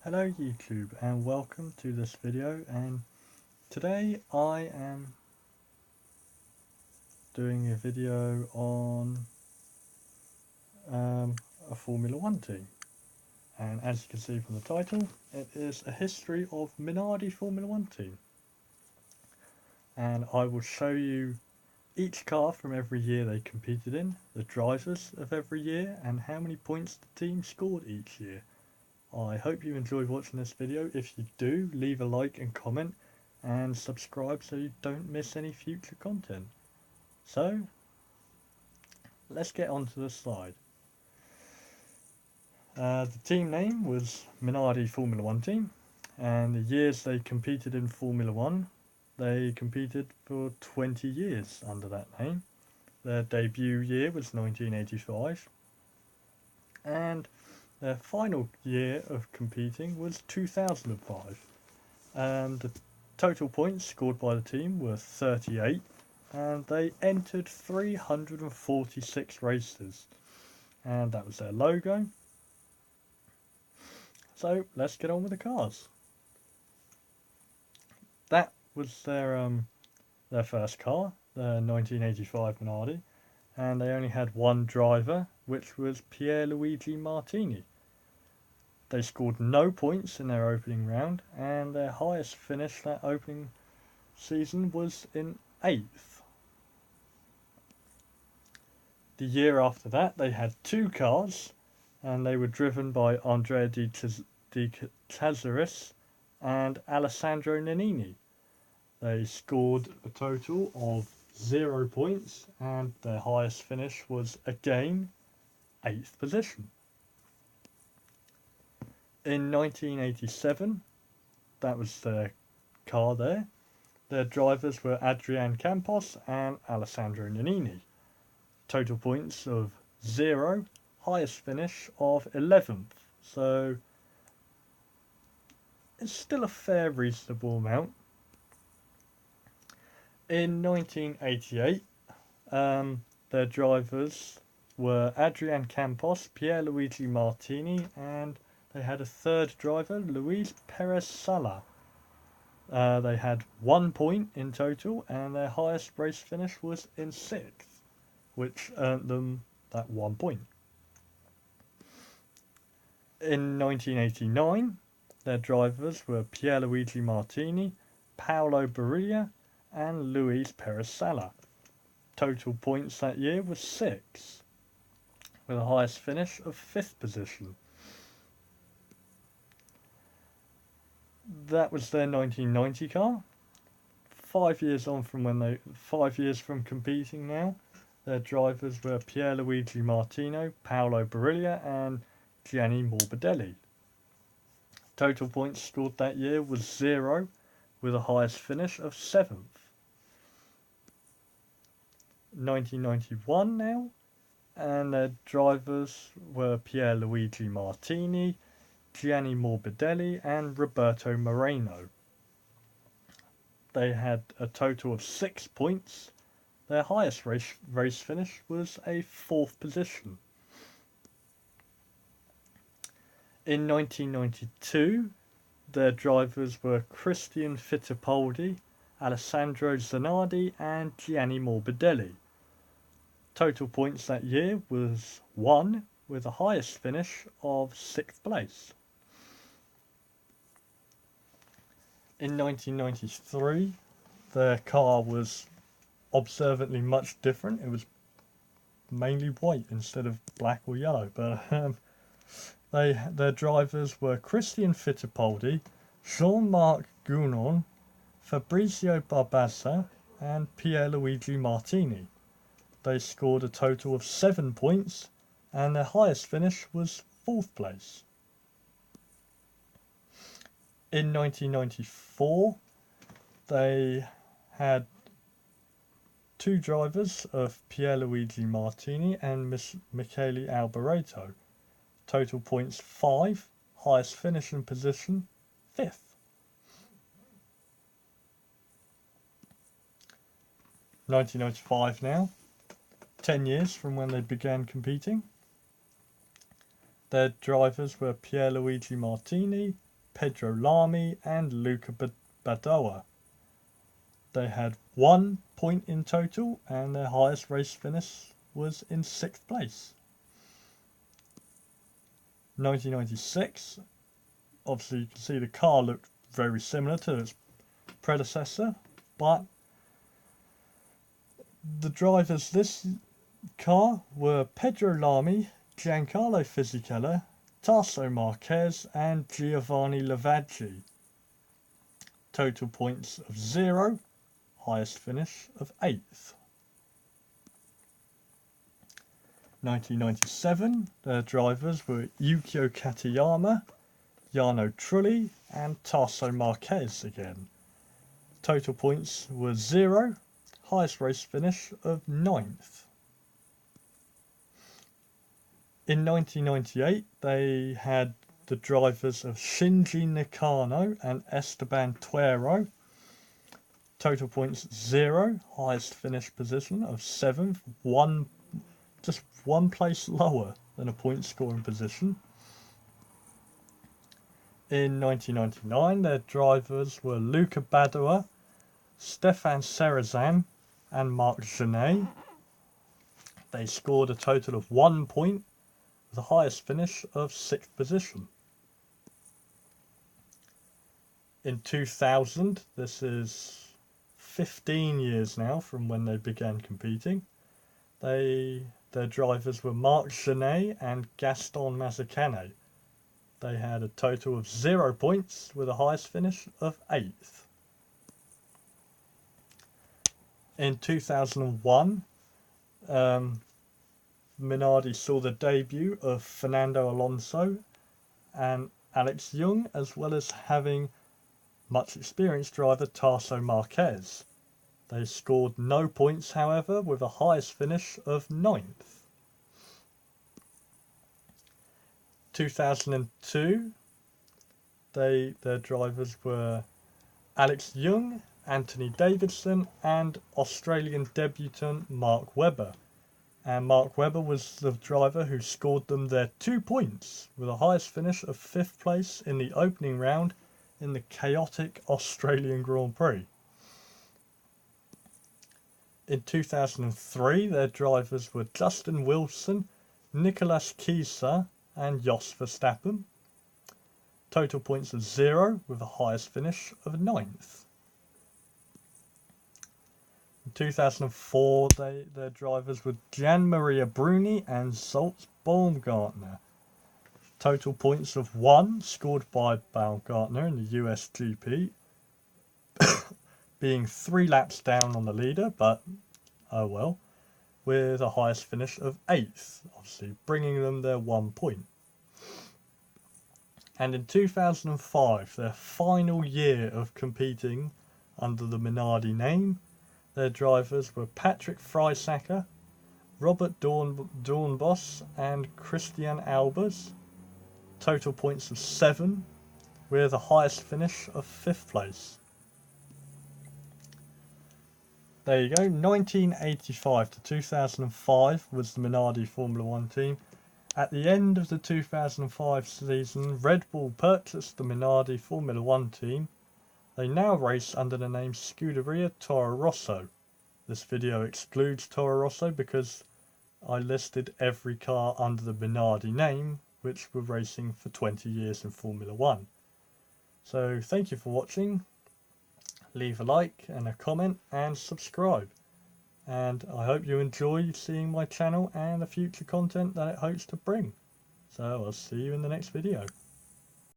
Hello YouTube and welcome to this video, and today I am doing a video on a Formula 1 team, and as you can see from the title, it is a history of Minardi Formula 1 team, and I will show you each car from every year they competed in, the drivers of every year, and how many points the team scored each year. I hope you enjoyed watching this video. If you do, leave a like and comment and subscribe so you don't miss any future content. So, let's get on to the slide. The team name was Minardi Formula 1 team, and the years they competed in Formula 1, they competed for 20 years under that name. Their debut year was 1985, and their final year of competing was 2005. The total points scored by the team were 38, and they entered 346 races, and that was their logo. So let's get on with the cars. That was their first car, the 1985 Minardi, and they only had one driver, which was Pierluigi Martini. They scored no points in their opening round, and their highest finish that opening season was in 8th. The year after that, they had two cars, and they were driven by Andrea Di Casaris and Alessandro Nannini. They scored a total of 0 points, and their highest finish was again 8th position. In 1987, that was their car there. Their drivers were Adrian Campos and Alessandro Nannini. Total points of 0, highest finish of 11th. So it's still a fair reasonable amount. In 1988, their drivers were Adrian Campos, Pierluigi Martini, and they had a third driver, Luis Perez Sala. They had 1 point in total, and their highest race finish was in 6th, which earned them that 1 point. In 1989, their drivers were Pierluigi Martini, Paolo Barilla, and Luis Perez Sala. Total points that year was 6, with a highest finish of 5th position. That was their 1990 car. 5 years from competing now, their drivers were Pierluigi Martino, Paolo Barilla, and Gianni Morbidelli. Total points scored that year was 0, with a highest finish of 7th. 1991 now, and their drivers were Pierluigi Martini, Gianni Morbidelli, and Roberto Moreno. They had a total of 6 points. Their highest race finish was a 4th position. In 1992, their drivers were Christian Fittipaldi, Alessandro Zanardi, and Gianni Morbidelli. Total points that year was 1, with the highest finish of 6th place. In 1993, their car was observantly much different. It was mainly white instead of black or yellow, but their drivers were Christian Fittipaldi, Jean-Marc Gounon, Fabrizio Barbazza, and Pierluigi Martini. They scored a total of 7 points, and their highest finish was 4th place. In 1994, they had two drivers of Pierluigi Martini and Michele Alboreto. Total points 5, highest finish in position 5th. 1995 now, 10 years from when they began competing. Their drivers were Pierluigi Martini, Pedro Lamy and Luca Badoa. They had 1 point in total and their highest race finish was in 6th place. 1996, obviously you can see the car looked very similar to its predecessor, but the drivers this car were Pedro Lamy, Giancarlo Fisichella, Tasso Marquez and Giovanni Lavaggi. Total points of 0, highest finish of 8th. 1997, their drivers were Yukio Katayama, Jarno Trulli and Tasso Marquez again. Total points were 0, highest race finish of 9th. In 1998, they had the drivers of Shinji Nakano and Esteban Tuero. Total points 0, highest finish position of 7th, just one place lower than a point scoring position. In 1999, their drivers were Luca Badoa, Stefan Serrazan and Marc Genet. They scored a total of 1 point, with the highest finish of 6th position. In 2000, this is 15 years now from when they began competing, their drivers were Marc Genet and Gaston Mazzacane. They had a total of 0 points with a highest finish of 8th. In 2001, Minardi saw the debut of Fernando Alonso and Alex Young, as well as having much experienced driver Tasso Marquez. They scored no points, however, with a highest finish of 9th. 2002, their drivers were Alex Young, Anthony Davidson and Australian debutant Mark Webber. And Mark Webber was the driver who scored them their 2 points, with a highest finish of 5th place in the opening round in the chaotic Australian Grand Prix. In 2003, their drivers were Justin Wilson, Nicolas Kieser and Jos Verstappen. Total points of 0, with the highest finish of 9th. In 2004, their drivers were Gian Maria Bruni and Zoltz Baumgartner. Total points of 1 scored by Baumgartner in the US GP, being 3 laps down on the leader, but oh well, with a highest finish of 8th, obviously bringing them their 1 point. And in 2005, their final year of competing under the Minardi name, their drivers were Patrick Freisacker, Robert Dornbos and Christian Albers. Total points of 7, with the highest finish of 5th place. There you go, 1985 to 2005 was the Minardi Formula 1 team. At the end of the 2005 season, Red Bull purchased the Minardi Formula 1 team. They now race under the name Scuderia Toro Rosso. This video excludes Toro Rosso because I listed every car under the Minardi name which were racing for 20 years in Formula 1. So thank you for watching. Leave a like and a comment and subscribe. And I hope you enjoy seeing my channel and the future content that it hopes to bring. So I'll see you in the next video.